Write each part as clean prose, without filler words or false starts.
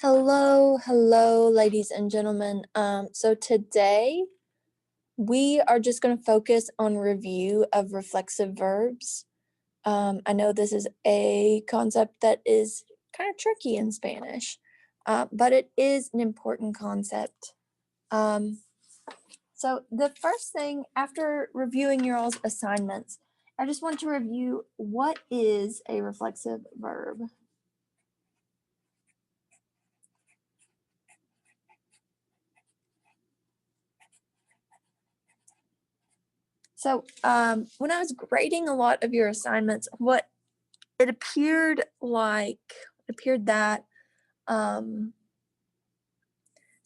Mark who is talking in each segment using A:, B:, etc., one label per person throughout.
A: Hello, ladies and gentlemen. So today we are just going to focus on review of reflexive verbs. I know this is a concept that is kind of tricky in Spanish, but it is an important concept. So the first thing after reviewing your all's assignments, I just want to review what is a reflexive verb. So when I was grading a lot of your assignments, what it appeared that some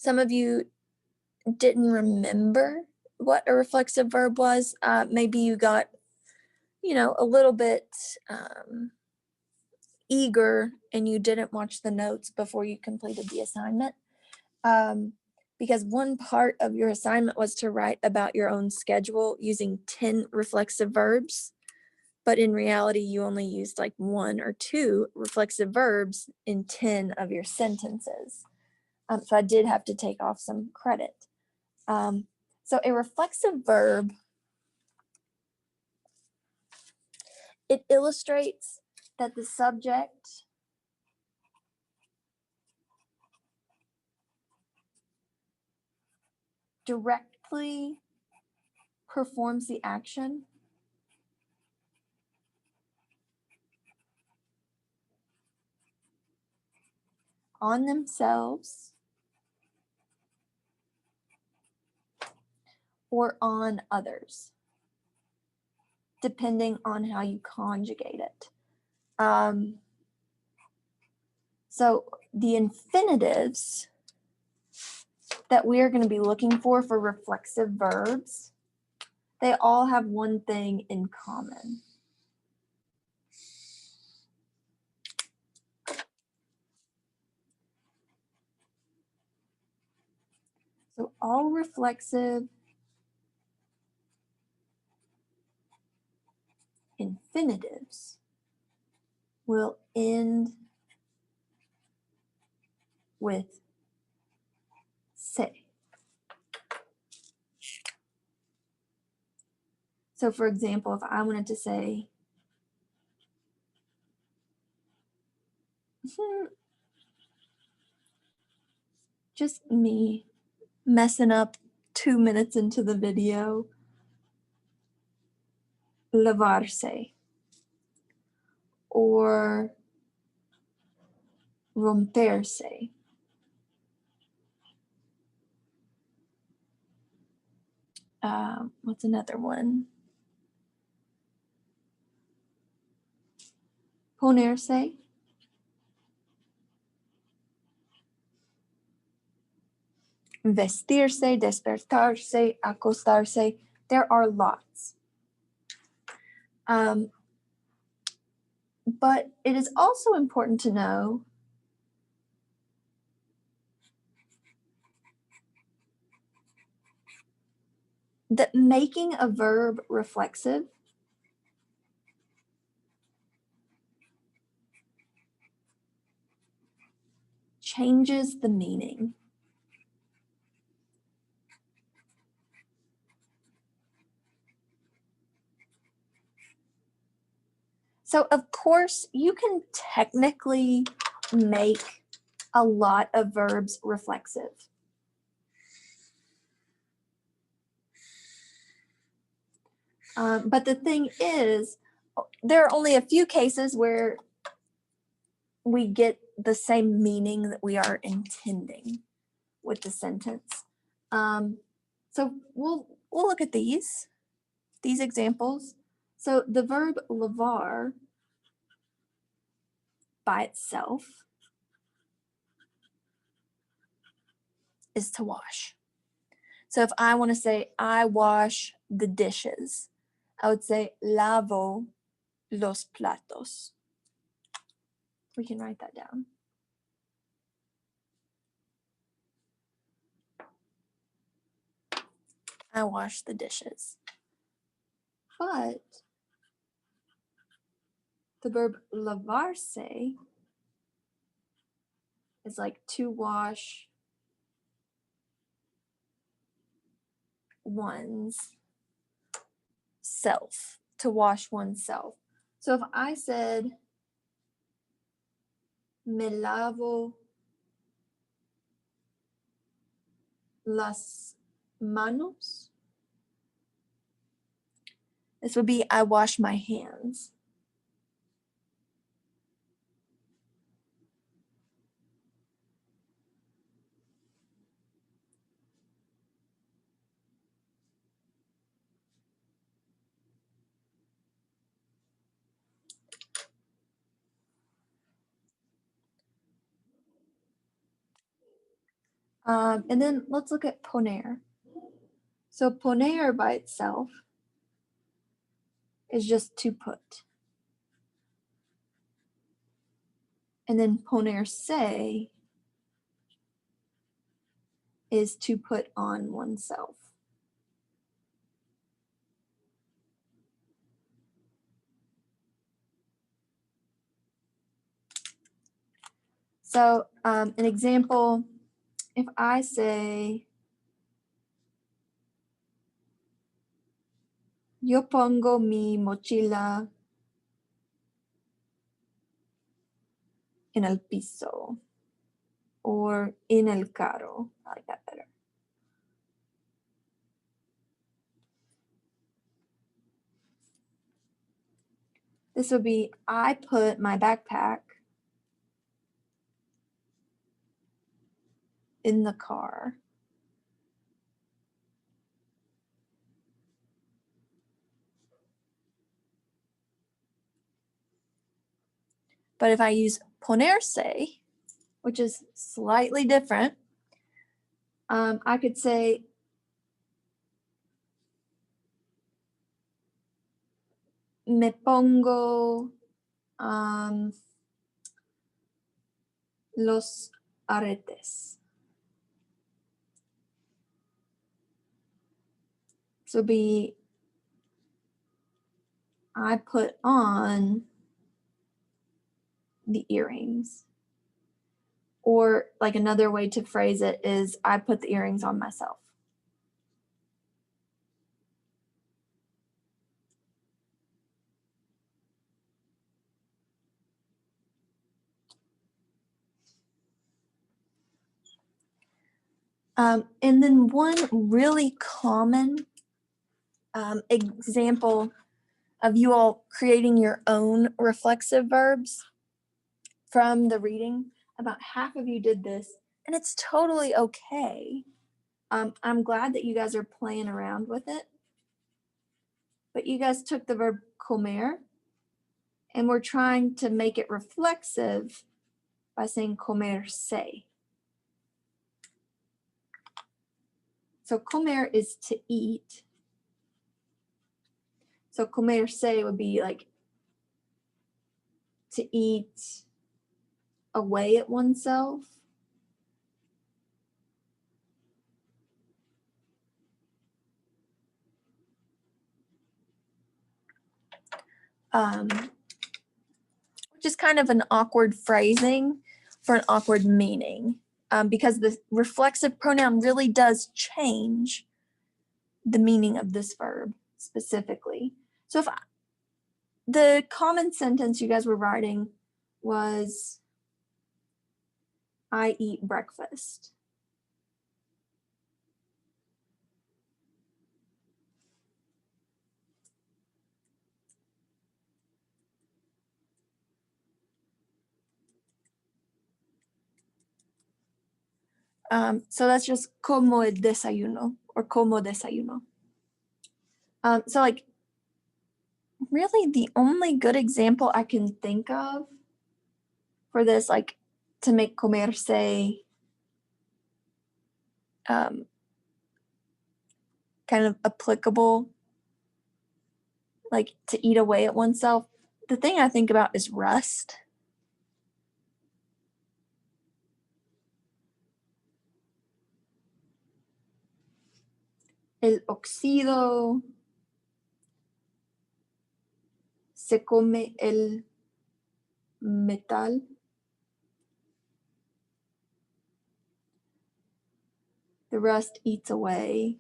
A: of you didn't remember what a reflexive verb was. Maybe you got, a little bit eager and you didn't watch the notes before you completed the assignment. Because one part of your assignment was to write about your own schedule using 10 reflexive verbs. But in reality, you only used like 1 or 2 reflexive verbs in 10 of your sentences. So I did have to take off some credit. So a reflexive verb, it illustrates that the subject directly performs the action on themselves or on others, depending on how you conjugate it. So the infinitives that we are going to be looking for reflexive verbs, they all have one thing in common. So all reflexive infinitives will end with se. So for example, if I wanted to say, just me messing up 2 minutes into the video, lavarse or romperse. What's another one? Ponerse. Vestirse, despertarse, acostarse. There are lots. But it is also important to know that making a verb reflexive changes the meaning. So of course, you can technically make a lot of verbs reflexive. But the thing is, there are only a few cases where we get the same meaning that we are intending with the sentence. So we'll look at these examples. So the verb lavar by itself is to wash. So if I want to say I wash the dishes, I would say lavo los platos. We can write that down. I wash the dishes. But the verb lavarse is like to wash one's self, to wash oneself. So if I said, me lavo las manos, this would be I wash my hands. And then let's look at poner. So poner by itself is just to put. And then ponerse is to put on oneself. So an example, if I say, yo pongo mi mochila en el piso, or en el carro. I like that better. This would be, I put my backpack in the car. But if I use ponerse, which is slightly different, I could say, me pongo los aretes. So be, I put on the earrings. Or like another way to phrase it is, I put the earrings on myself. And then one really common example of you all creating your own reflexive verbs from the reading. About half of you did this, and it's totally okay. I'm glad that you guys are playing around with it. But you guys took the verb comer, and we're trying to make it reflexive by saying comerse. So comer is to eat. So comerse would be like to eat away at oneself. Which is kind of an awkward phrasing for an awkward meaning, because the reflexive pronoun really does change the meaning of this verb specifically. So if the common sentence you guys were writing was, I eat breakfast. So that's just como el desayuno or como desayuno. So like really the only good example I can think of for this, like to make comerse kind of applicable, like to eat away at oneself, the thing I think about is rust. El óxido se come el metal. The rust eats away.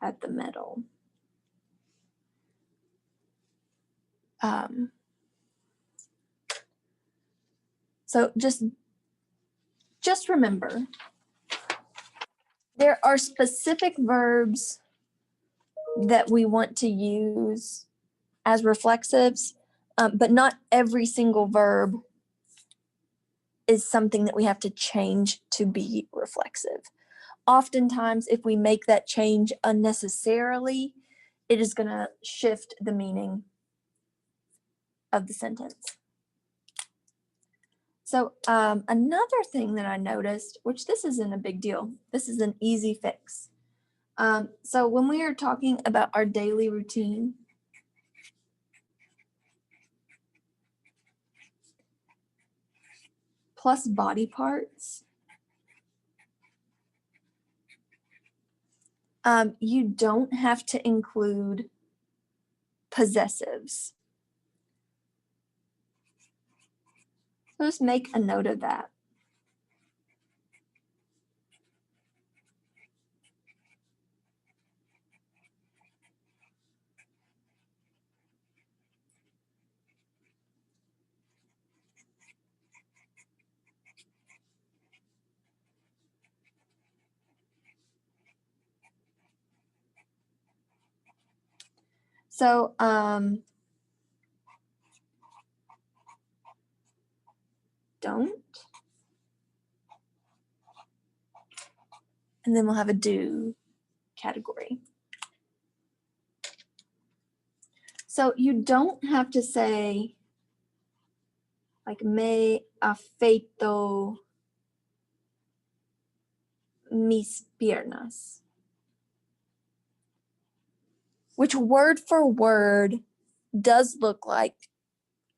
A: At the metal. So just remember, there are specific verbs that we want to use as reflexives, but not every single verb is something that we have to change to be reflexive. Oftentimes, if we make that change unnecessarily, it is going to shift the meaning of the sentence. So another thing that I noticed, which this isn't a big deal, this is an easy fix. So when we are talking about our daily routine, plus body parts, you don't have to include possessives. So just make a note of that. So don't, and then we'll have a do category. So you don't have to say like me afeito mis piernas, which word for word does look like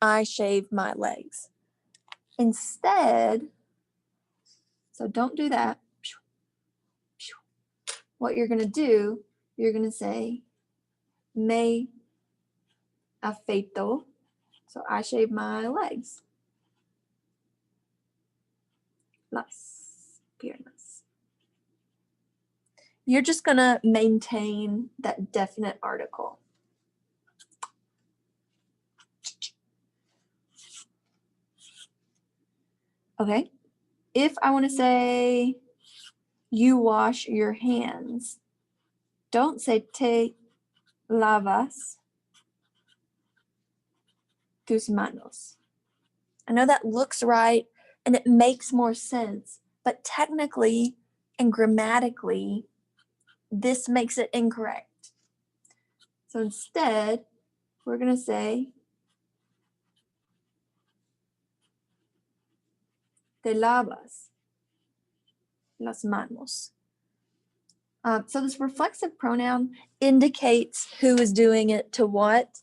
A: I shave my legs. Instead, so don't do that. What you're going to do, you're going to say me afeito, so I shave my legs. Las piernas. You're just going to maintain that definite article. Okay. If I want to say you wash your hands, don't say te lavas tus manos. I know that looks right and it makes more sense, but technically and grammatically, this makes it incorrect. So instead, we're going to say te lavas las manos. So this reflexive pronoun indicates who is doing it to what.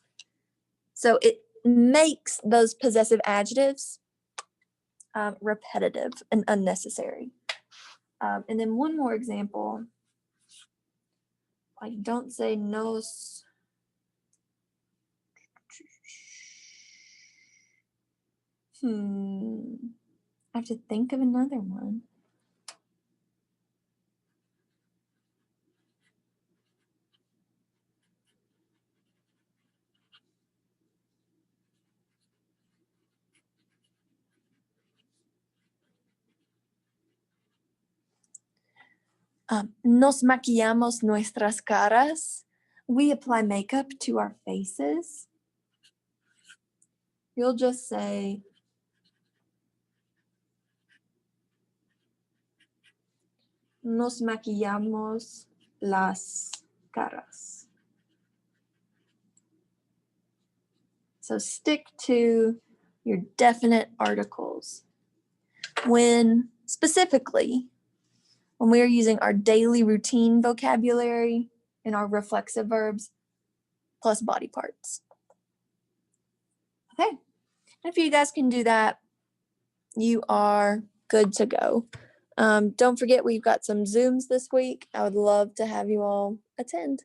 A: So it makes those possessive adjectives repetitive and unnecessary. And then one more example, like don't say nos. I have to think of another one. Nos maquillamos nuestras caras. We apply makeup to our faces. You'll just say, nos maquillamos las caras. So stick to your definite articles. When specifically, when we are using our daily routine vocabulary and our reflexive verbs plus body parts. Okay, and if you guys can do that, you are good to go. Don't forget, we've got some Zooms this week. I would love to have you all attend.